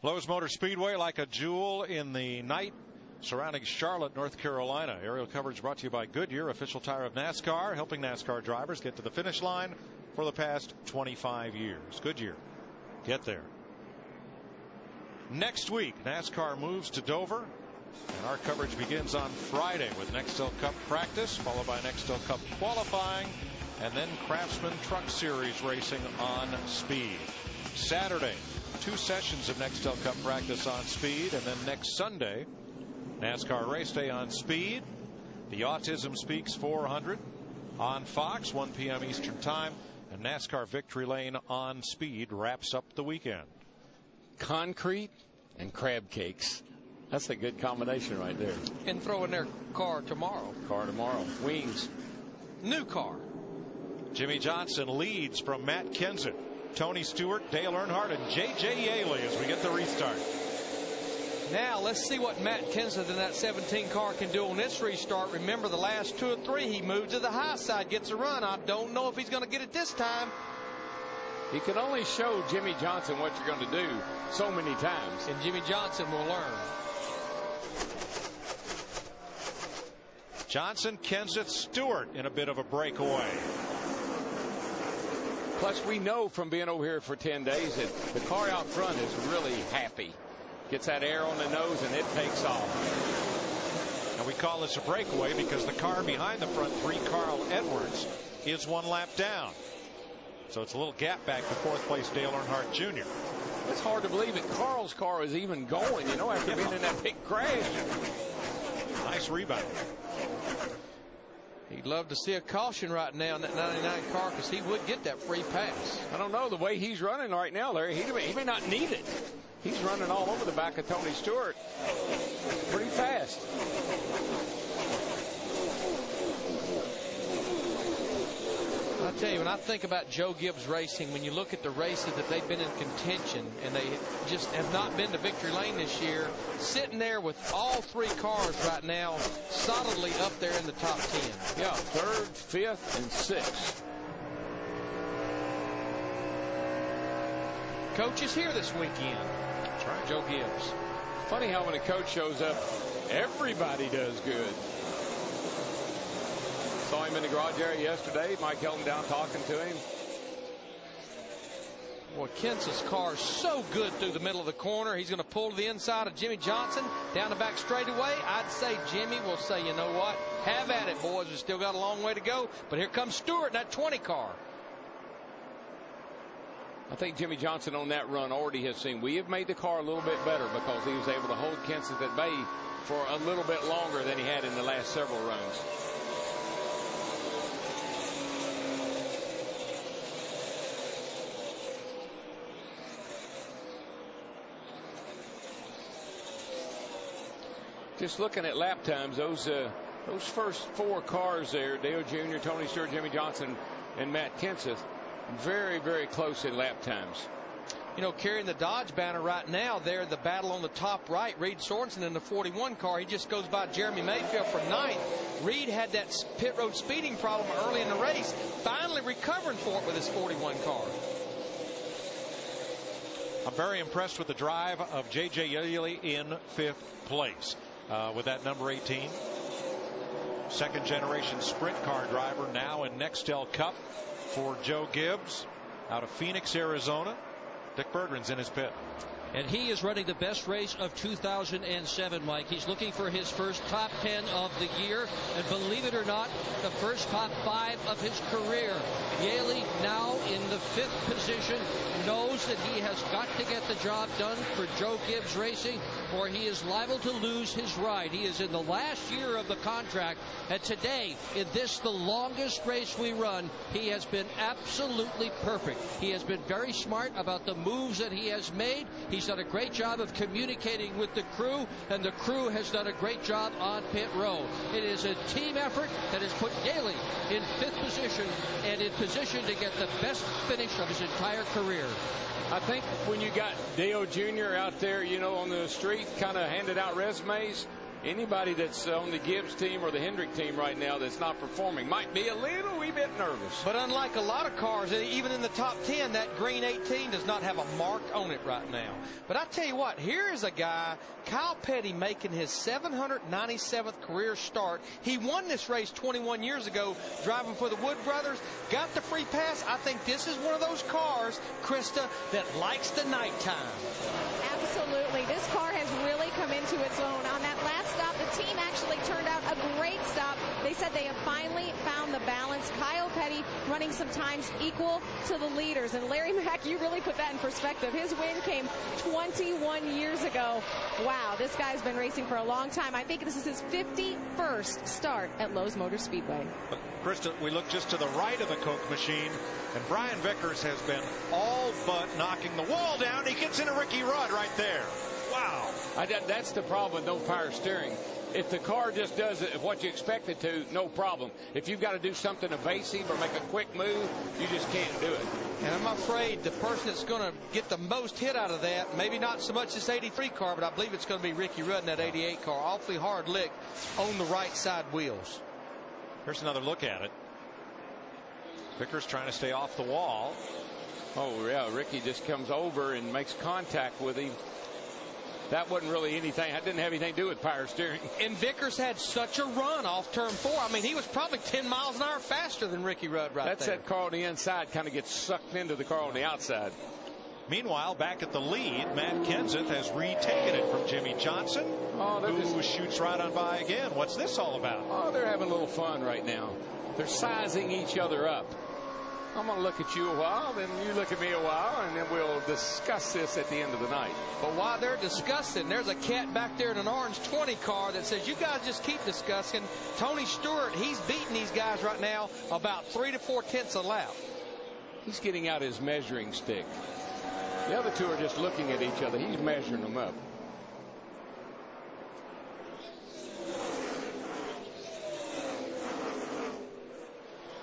Lowe's Motor Speedway, like a jewel in the night surrounding Charlotte, North Carolina. Aerial coverage brought to you by Goodyear, official tire of NASCAR, helping NASCAR drivers get to the finish line for the past 25 years. Goodyear, get there. Next week, NASCAR moves to Dover, and our coverage begins on Friday with NEXTEL Cup practice, followed by NEXTEL Cup qualifying, and then Craftsman Truck Series racing on Speed. Saturday, 2 sessions of NEXTEL Cup practice on Speed, and then next Sunday, NASCAR race day on Speed. The Autism Speaks 400 on Fox, 1 p.m. Eastern Time, and NASCAR Victory Lane on Speed wraps up the weekend. Concrete and crab cakes. That's a good combination right there. And throw in their car tomorrow. Wings. New car. Jimmy Johnson leads from Matt Kenseth, Tony Stewart, Dale Earnhardt, and J.J. Yaley as we get the restart. Now let's see what Matt Kenseth in that 17 car can do on this restart. Remember, the last 2 or 3 he moved to the high side, gets a run. I don't know if he's going to get it this time. He can only show Jimmy Johnson what you're going to do so many times. And Jimmy Johnson will learn. Johnson, Kenseth, Stewart in a bit of a breakaway. Plus, we know from being over here for 10 days that the car out front is really happy. Gets that air on the nose and it takes off. And we call this a breakaway because the car behind the front 3, Carl Edwards, is 1 lap down. So it's a little gap back to 4th place Dale Earnhardt Jr. It's hard to believe that Carl's car is even going, after being in that big crash. Nice rebound. He'd love to see a caution right now in that 99 car because he would get that free pass. I don't know. The way he's running right now, Larry, he may not need it. He's running all over the back of Tony Stewart pretty fast. I tell you, when I think about Joe Gibbs Racing, when you look at the races that they've been in contention and they just have not been to victory lane this year, sitting there with all 3 cars right now solidly up there in the top 10. Yeah, 3rd, 5th, and 6th. Coach is here this weekend. That's right. Joe Gibbs. Funny how when a coach shows up, everybody does good. Saw him in the garage area yesterday. Mike held him down talking to him. Boy, Kenseth's car is so good through the middle of the corner. He's going to pull to the inside of Jimmy Johnson down the back straightaway. I'd say Jimmy will say, you know what? Have at it, boys. We've still got a long way to go. But here comes Stewart in that 20 car. I think Jimmy Johnson on that run already has seen we have made the car a little bit better because he was able to hold Kenseth at bay for a little bit longer than he had in the last several runs. Just looking at lap times, those first 4 cars there, Dale Jr., Tony Stewart, Jimmy Johnson, and Matt Kenseth, very, very close in lap times. Carrying the Dodge banner right now, there, the battle on the top right, Reed Sorensen in the 41 car. He just goes by Jeremy Mayfield for 9th. Reed had that pit road speeding problem early in the race, finally recovering for it with his 41 car. I'm very impressed with the drive of J.J. Yaley in 5th place with that number 18. 2nd generation sprint car driver now in NEXTEL Cup for Joe Gibbs out of Phoenix, Arizona. Dick Berggren's in his pit. And he is running the best race of 2007, Mike. He's looking for his first top 10 of the year. And believe it or not, the first top 5 of his career. Yaley now in the 5th position, knows that he has got to get the job done for Joe Gibbs Racing, or he is liable to lose his ride. He is in the last year of the contract. And today, in this, the longest race we run, he has been absolutely perfect. He has been very smart about the moves that he has made. He's done a great job of communicating with the crew, and the crew has done a great job on pit road. It is a team effort that has put Yaley in 5th position and in position to get the best finish of his entire career. I think when you got Dale Jr. out there, on the street, kind of handed out resumes, anybody that's on the Gibbs team or the Hendrick team right now that's not performing might be a little wee bit nervous. But unlike a lot of cars, even in the top 10, that green 18 does not have a mark on it right now. But I tell you what, here is a guy, Kyle Petty, making his 797th career start. He won this race 21 years ago driving for the Wood Brothers, got the free pass. I think this is one of those cars, Krista, that likes the nighttime. Absolutely. This car has really come into its own. On that last stop, the team actually turned out a great stop. They said they have finally found the balance. Kyle Petty running some times equal to the leaders. And Larry Mack, you really put that in perspective. His win came 21 years ago. Wow, this guy's been racing for a long time. I think this is his 51st start at Lowe's Motor Speedway. But Krista, we look just to the right of the Coke machine, and Brian Vickers has been all but knocking the wall down. He gets into Ricky Rudd right there. Wow. That's the problem with no power steering. If the car just does what you expect it to, no problem. If you've got to do something evasive or make a quick move, you just can't do it. And I'm afraid the person that's going to get the most hit out of that, maybe not so much this 83 car, but I believe it's going to be Ricky Rudd in that 88 car. Awfully hard lick on the right side wheels. Here's another look at it. Vickers trying to stay off the wall. Oh, yeah, Ricky just comes over and makes contact with him. That wasn't really anything. That didn't have anything to do with power steering. And Vickers had such a run off turn 4. I mean, he was probably 10 miles an hour faster than Ricky Rudd right That's there. that car on the inside kind of gets sucked into the car on the outside. Meanwhile, back at the lead, Matt Kenseth has retaken it from Jimmy Johnson, who shoots right on by again. What's this all about? Oh, they're having a little fun right now. They're sizing each other up. I'm going to look at you a while, then you look at me a while, and then we'll discuss this at the end of the night. But while they're discussing, there's a cat back there in an orange 20 car that says, you guys just keep discussing. Tony Stewart, he's beating these guys right now about 3 to 4 tenths a lap. He's getting out his measuring stick. The other two are just looking at each other. He's measuring them up.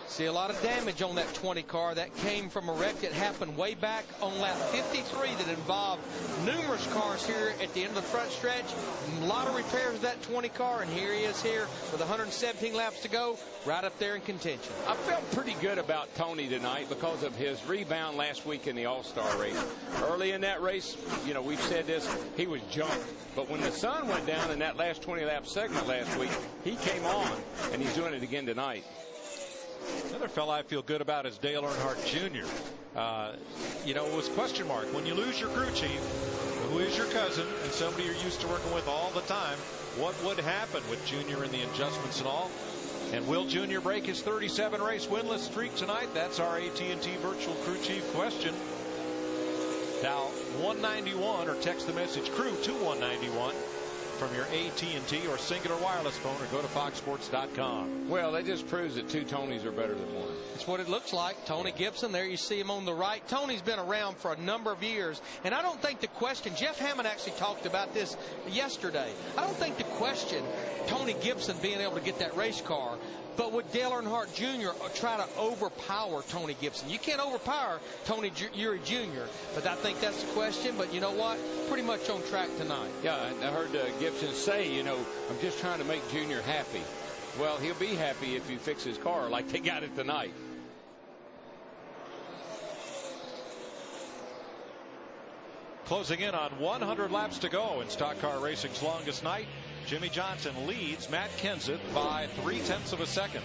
See a lot of damage on that 20 car. That came from a wreck that happened way back on lap 53 that involved numerous cars here at the end of the front stretch. A lot of repairs to that 20 car, and here he is here with 117 laps to go, right up there in contention. I felt pretty good about Tony tonight because of his rebound last week in the All-Star race. Early in that race, you know, we've said this, he was jumped. But when the sun went down in that last 20-lap segment last week, he came on, and he's doing it again tonight. Another fella I feel good about is Dale Earnhardt Jr. You know, it was question mark. When you lose your crew chief, who is your cousin and somebody you're used to working with all the time, what would happen with Jr. and the adjustments and all? And will Jr. break his 37 race winless streak tonight? That's our AT&T virtual crew chief question. Dial 191 or text the message crew to 191 from your AT&T or Singular Wireless phone, or go to foxsports.com. Well, that just proves that two Tonys are better than one. It's what it looks like. Tony Gibson, there you see him on the right. Tony's been around for a number of years, and I don't think the question, Jeff Hammond actually talked about this yesterday. I don't think the question, Tony Gibson being able to get that race car, but would Dale Earnhardt Jr. try to overpower Tony Gibson? You can't overpower Tony Eury Jr., but I think that's the question. But you know what? Pretty much on track tonight. Yeah, I heard Gibson say, you know, I'm just trying to make Jr. happy. Well, he'll be happy if you fix his car like they got it tonight. Closing in on 100 laps to go in stock car racing's longest night. Jimmy Johnson leads Matt Kenseth by 0.3 of a second.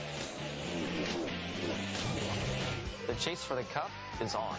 The chase for the cup is on.